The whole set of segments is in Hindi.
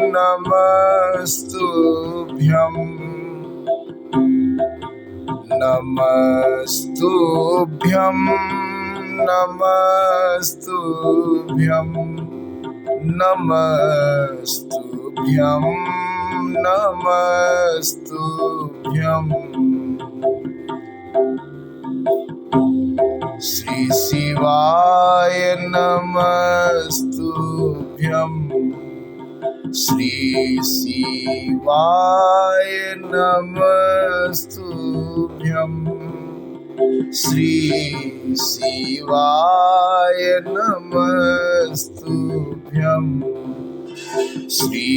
नमस्तुभ्यं नमस्तुभ्यं नमस्तुभ्यं नमस्तुभ्यं नमस्तुभ्यं। श्री शिवाय नमस्तुभ्यं श्री शिवाय नमस्तुभ्यं श्री शिवाय नमस्तुभ्यं श्री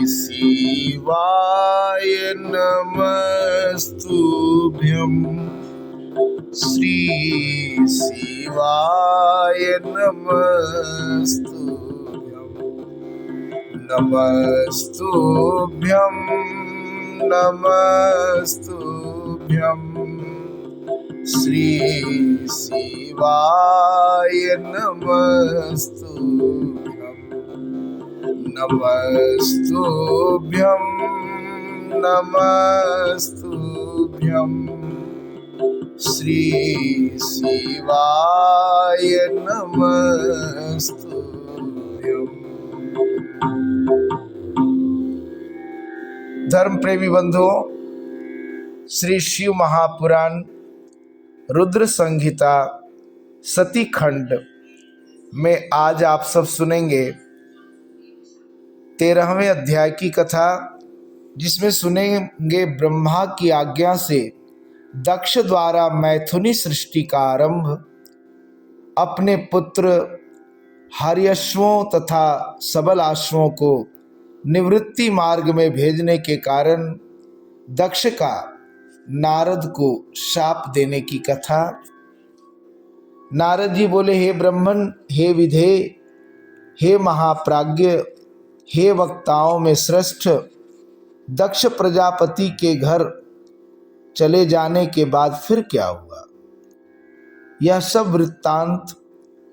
शिवाय नमस्तुभ्यं श्री शिवाय नमस्तुभ्यं नमस्तुभ्यं नमस्तुभ्यं श्री शिवाय नमस्तुभ्यं नमस्तुभ्यं नमस्तुभ्यं श्री शिवाय नमस्तुभ्यं। धर्म प्रेमी बंधुओं, श्री शिव महापुराण रुद्र संहिता सती खंड में आज आप सब सुनेंगे 13वें अध्याय की कथा, जिसमें सुनेंगे ब्रह्मा की आज्ञा से दक्ष द्वारा मैथुनी सृष्टि का आरंभ, अपने पुत्र हर्यश्वों तथा सबल अश्वों को निवृत्ति मार्ग में भेजने के कारण दक्ष का नारद को शाप देने की कथा। नारद जी बोले, हे ब्रह्मन, हे विधेय, हे महाप्राज्ञ, हे वक्ताओं में श्रेष्ठ, दक्ष प्रजापति के घर चले जाने के बाद फिर क्या हुआ, यह सब वृत्तांत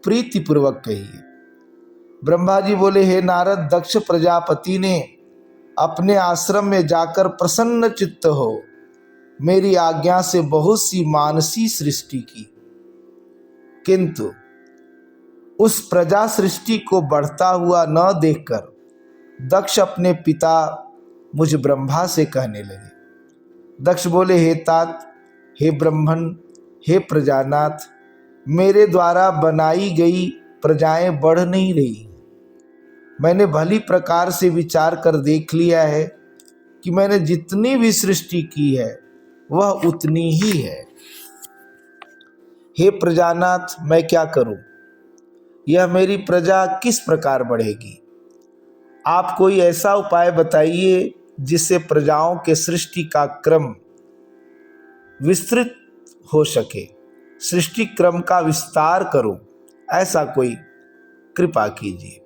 प्रीतिपूर्वक कहिए। ब्रह्मा जी बोले, हे नारद, दक्ष प्रजापति ने अपने आश्रम में जाकर प्रसन्न चित्त हो मेरी आज्ञा से बहुत सी मानसी सृष्टि की, किंतु उस प्रजा सृष्टि को बढ़ता हुआ न देखकर दक्ष अपने पिता मुझ ब्रह्मा से कहने लगे। दक्ष बोले, हे तात, हे ब्रह्मन, हे प्रजानाथ, मेरे द्वारा बनाई गई प्रजाएं बढ़ नहीं रही। मैंने भली प्रकार से विचार कर देख लिया है कि मैंने जितनी भी सृष्टि की है वह उतनी ही है। हे प्रजानाथ, मैं क्या करूं? यह मेरी प्रजा किस प्रकार बढ़ेगी? आप कोई ऐसा उपाय बताइए जिससे प्रजाओं के सृष्टि का क्रम विस्तृत हो सके, सृष्टि क्रम का विस्तार करो, ऐसा कोई कृपा कीजिए।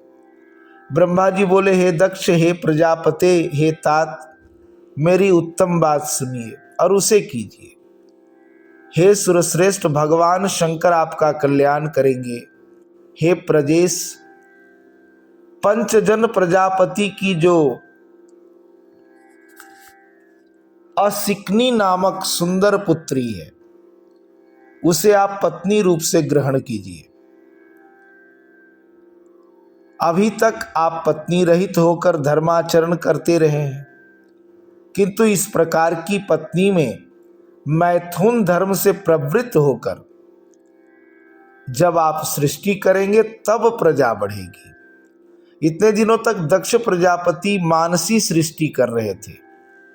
ब्रह्मा जी बोले, हे दक्ष, हे प्रजापते, हे तात, मेरी उत्तम बात सुनिए और उसे कीजिए। हे सुरश्रेष्ठ, भगवान शंकर आपका कल्याण करेंगे। हे प्रजेश, पंचजन प्रजापति की जो असिकनी नामक सुंदर पुत्री है उसे आप पत्नी रूप से ग्रहण कीजिए। अभी तक आप पत्नी रहित होकर धर्माचरण करते रहे हैं, किंतु इस प्रकार की पत्नी में मैथुन धर्म से प्रवृत्त होकर जब आप सृष्टि करेंगे तब प्रजा बढ़ेगी। इतने दिनों तक दक्ष प्रजापति मानसी सृष्टि कर रहे थे,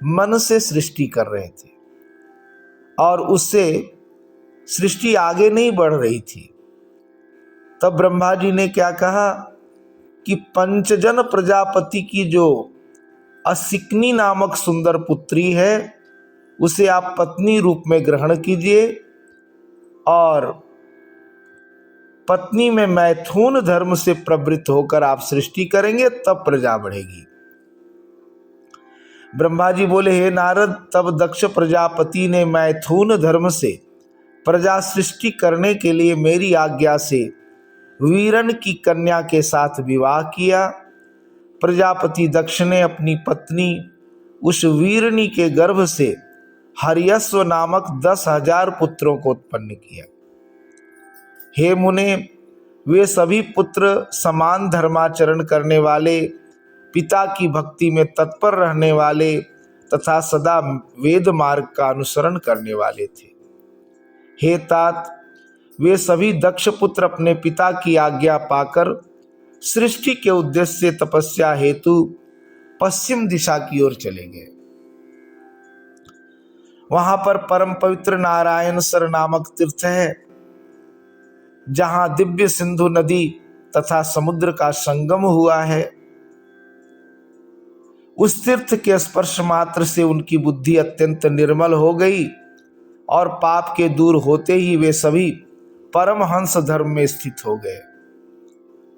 मन से सृष्टि कर रहे थे और उससे सृष्टि आगे नहीं बढ़ रही थी। तब ब्रह्मा जी ने क्या कहा कि पंचजन प्रजापति की जो असिकनी नामक सुंदर पुत्री है उसे आप पत्नी रूप में ग्रहण कीजिए और पत्नी में मैथुन धर्म से प्रवृत्त होकर आप सृष्टि करेंगे तब प्रजा बढ़ेगी। ब्रह्मा जी बोले, हे नारद, तब दक्ष प्रजापति ने मैथुन धर्म से प्रजा सृष्टि करने के लिए मेरी आज्ञा से वीरन की कन्या के साथ विवाह किया। प्रजापति दक्ष ने अपनी पत्नी उस वीरनी के गर्भ से हर्यश्व नामक 10,000 पुत्रों को उत्पन्न किया। हे मुने, वे सभी पुत्र समान धर्माचरण करने वाले, पिता की भक्ति में तत्पर रहने वाले तथा सदा वेद मार्ग का अनुसरण करने वाले थे। हे तात, वे सभी दक्ष पुत्र अपने पिता की आज्ञा पाकर सृष्टि के उद्देश्य से तपस्या हेतु पश्चिम दिशा की ओर चले गए। वहां पर परम पवित्र नारायण सर नामक तीर्थ है, जहां दिव्य सिंधु नदी तथा समुद्र का संगम हुआ है। उस तीर्थ के स्पर्श मात्र से उनकी बुद्धि अत्यंत निर्मल हो गई और पाप के दूर होते ही वे सभी परमहंस धर्म में स्थित हो गए।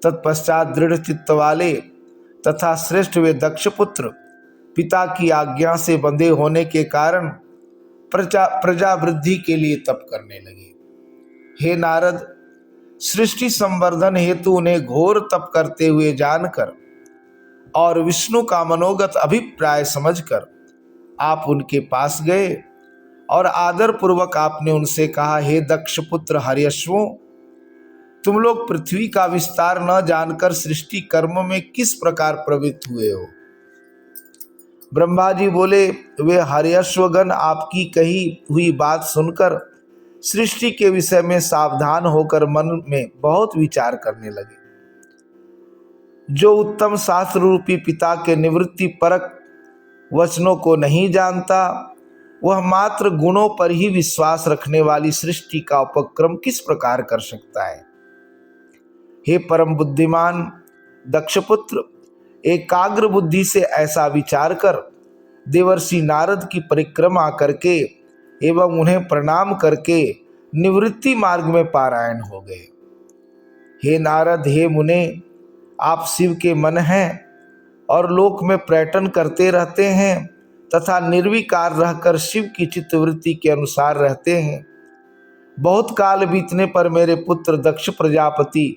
तत्पश्चात दृढ़ चित्त वाले तथा श्रेष्ठ वे दक्ष पुत्र पिता की आज्ञा से बंधे होने के कारण प्रजा वृद्धि के लिए तप करने लगे। हे नारद, सृष्टि संवर्धन हेतु उन्हें घोर तप करते हुए जानकर और विष्णु का मनोगत अभिप्राय समझकर आप उनके पास गए और आदर पूर्वक आपने उनसे कहा, हे दक्ष पुत्र हर्यश्वों, तुम लोग पृथ्वी का विस्तार न जानकर सृष्टि कर्म में किस प्रकार प्रवृत्त हुए हो। ब्रह्मा जी बोले, वे हर्यश्वगण आपकी कही हुई बात सुनकर सृष्टि के विषय में सावधान होकर मन में बहुत विचार करने लगे। जो उत्तम शास्त्र रूपी पिता के निवृत्ति परक वचनों को नहीं जानता, वह मात्र गुणों पर ही विश्वास रखने वाली सृष्टि का उपक्रम किस प्रकार कर सकता है। हे परम बुद्धिमान दक्षपुत्र, एकाग्र बुद्धि से ऐसा विचार कर देवर्षि नारद की परिक्रमा करके एवं उन्हें प्रणाम करके निवृत्ति मार्ग में पारायण हो गए। हे नारद, हे मुने, आप शिव के मन हैं और लोक में पर्यटन करते रहते हैं तथा निर्विकार रहकर शिव की चित्तवृत्ति के अनुसार रहते हैं। बहुत काल बीतने पर मेरे पुत्र दक्ष प्रजापति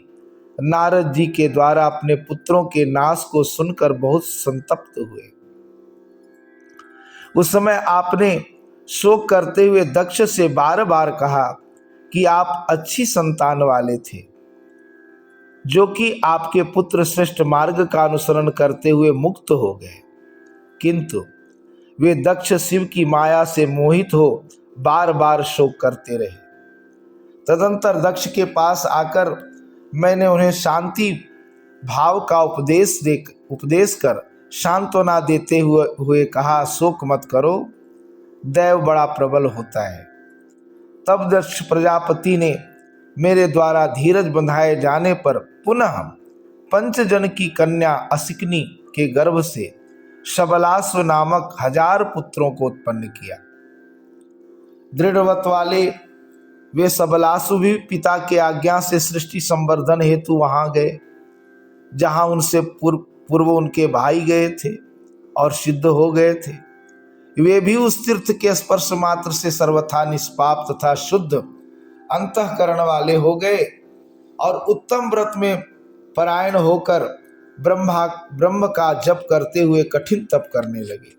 नारद जी के द्वारा अपने पुत्रों के नाश को सुनकर बहुत संतप्त हुए। उस समय आपने शोक करते हुए दक्ष से बार बार कहा कि आप अच्छी संतान वाले थे, जो कि आपके पुत्र श्रेष्ठ मार्ग का अनुसरण करते हुए मुक्त हो गए, किंतु वे दक्ष शिव की माया से मोहित हो बार बार शोक करते रहे। तदंतर दक्ष के पास आकर मैंने उन्हें शांति भाव का उपदेश कर सांत्वना देते हुए कहा, शोक मत करो, दैव बड़ा प्रबल होता है। तब दक्ष प्रजापति ने मेरे द्वारा धीरज बंधाए जाने पर पुनः पंचजन की कन्या असिकनी के गर्भ से शबलाश्व नामक 1000 पुत्रों को उत्पन्न किया। दृढ़व्रत वाले वे सबलासु भी पिता के आज्ञा से सृष्टि संवर्धन हेतु वहां गए, जहां उनसे पूर्व उनके भाई गए थे और सिद्ध हो गए थे। वे भी उस तीर्थ के स्पर्श मात्र से सर्वथा निष्पाप तथा शुद्ध अंतःकरण वाले हो गए और उत्तम व्रत में परायण होकर ब्रह्म का जप करते हुए कठिन तप करने लगे।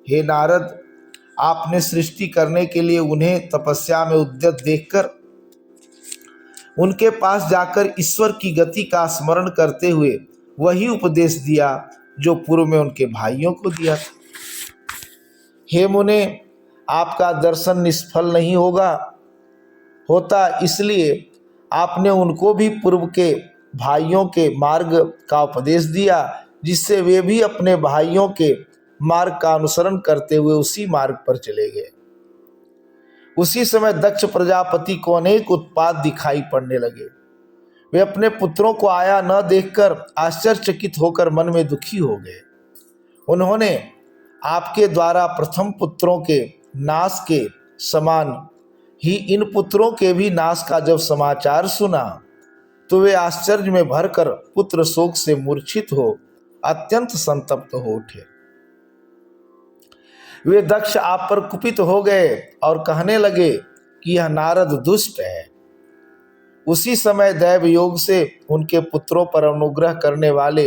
हे नारद, आपने सृष्टि करने के लिए उन्हें तपस्या में उद्यत देखकर उनके पास जाकर ईश्वर की गति का स्मरण करते हुए वही उपदेश दिया जो पूर्व में उनके भाइयों को दिया था। हे मुने, आपका दर्शन निष्फल नहीं होता, इसलिए आपने उनको भी पूर्व के भाइयों के मार्ग का उपदेश दिया, जिससे वे भी अपने भाइयों के मार्ग का अनुसरण करते हुए उसी मार्ग पर चले गए। उसी समय दक्ष प्रजापति को अनेक उत्पात दिखाई पड़ने लगे। वे अपने पुत्रों को आया न देखकर आश्चर्यचकित होकर मन में दुखी हो गए। उन्होंने आपके द्वारा प्रथम पुत्रों के नाश के समान ही इन पुत्रों के भी नाश का जब समाचार सुना, तो वे आश्चर्य में भरकर पुत्र शोक से मूर्छित हो अत्यंत संतप्त हो उठे। वे दक्ष आप पर कुपित हो गए और कहने लगे कि यह नारद दुष्ट है। उसी समय दैव योग से उनके पुत्रों पर अनुग्रह करने वाले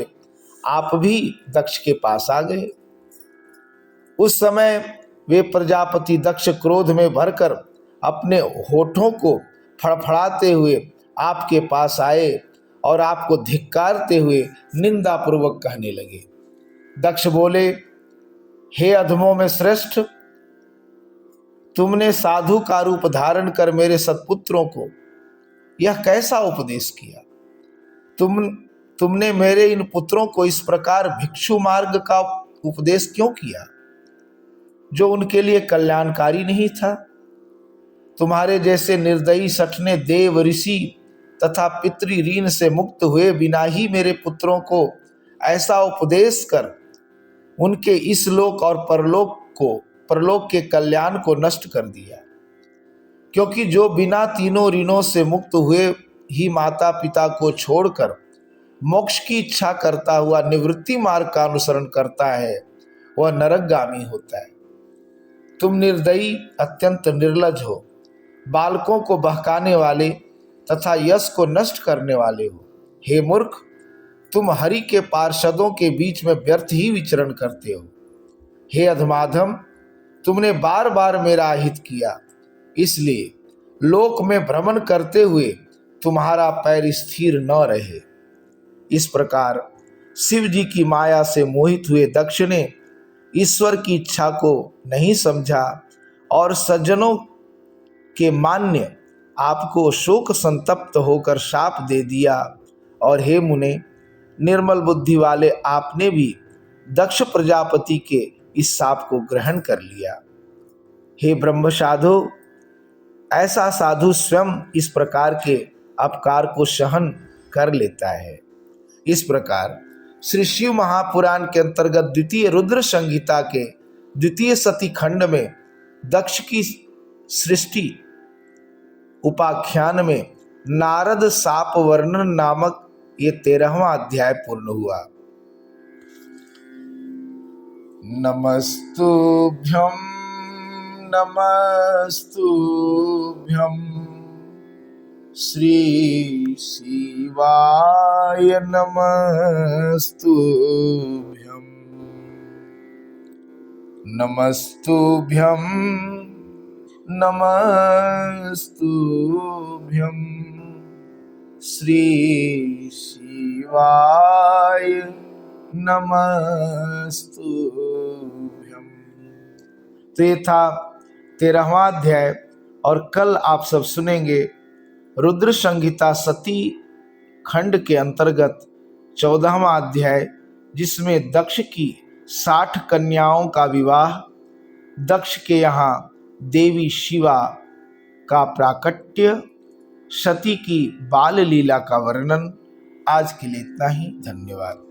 आप भी दक्ष के पास आ गए। उस समय वे प्रजापति दक्ष क्रोध में भरकर अपने होठों को फड़फड़ाते हुए आपके पास आए और आपको धिक्कारते हुए निंदापूर्वक कहने लगे। दक्ष बोले, हे अधमों में श्रेष्ठ, तुमने साधु का रूप धारण कर मेरे सत्पुत्रों को यह कैसा उपदेश किया? तुमने मेरे इन पुत्रों को इस प्रकार भिक्षु मार्ग का उपदेश क्यों किया, जो उनके लिए कल्याणकारी नहीं था? तुम्हारे जैसे निर्दयी सठने देव ऋषि तथा पितृ ऋण से मुक्त हुए बिना ही मेरे पुत्रों को ऐसा उपदेश कर उनके इस लोक और परलोक के कल्याण को नष्ट कर दिया। क्योंकि जो बिना तीनों ऋणों से मुक्त हुए ही माता पिता को छोड़कर मोक्ष की इच्छा करता हुआ निवृत्ति मार्ग का अनुसरण करता है, वह नरकगामी होता है। तुम निर्दयी, अत्यंत निर्लज हो, बालकों को बहकाने वाले तथा यश को नष्ट करने वाले हो। हे मूर्ख, तुम हरि के पार्षदों के बीच में व्यर्थ ही विचरण करते हो। हे अधमाधम, तुमने बार बार मेरा अहित किया, इसलिए लोक में भ्रमण करते हुए तुम्हारा पैर स्थिर न रहे। इस प्रकार शिव जी की माया से मोहित हुए दक्ष ने ईश्वर की इच्छा को नहीं समझा और सज्जनों के मान्य आपको शोक संतप्त होकर शाप दे दिया। और हे मुने, निर्मल बुद्धि वाले आपने भी दक्ष प्रजापति के इस शाप को ग्रहण कर लिया। हे ब्रह्म साधु, ऐसा साधु स्वयं इस प्रकार के अपकार को सहन कर लेता है। इस प्रकार श्री शिव महापुराण के अंतर्गत द्वितीय रुद्र संहिता के द्वितीय सती खंड में दक्ष की सृष्टि उपाख्यान में नारद शाप वर्णन नामक ये 13वां अध्याय पूर्ण हुआ। नमस्तुभ्यं श्री शिवाय नमस्तुभ्यं श्री शिवाय नमस्तुभ्यं। तो ये था 13वां अध्याय और कल आप सब सुनेंगे रुद्र संहिता सती खंड के अंतर्गत 14वां अध्याय, जिसमें दक्ष की 60 कन्याओं का विवाह, दक्ष के यहाँ देवी शिवा का प्राकट्य, सती की बाल लीला का वर्णन। आज के लिए इतना ही। धन्यवाद।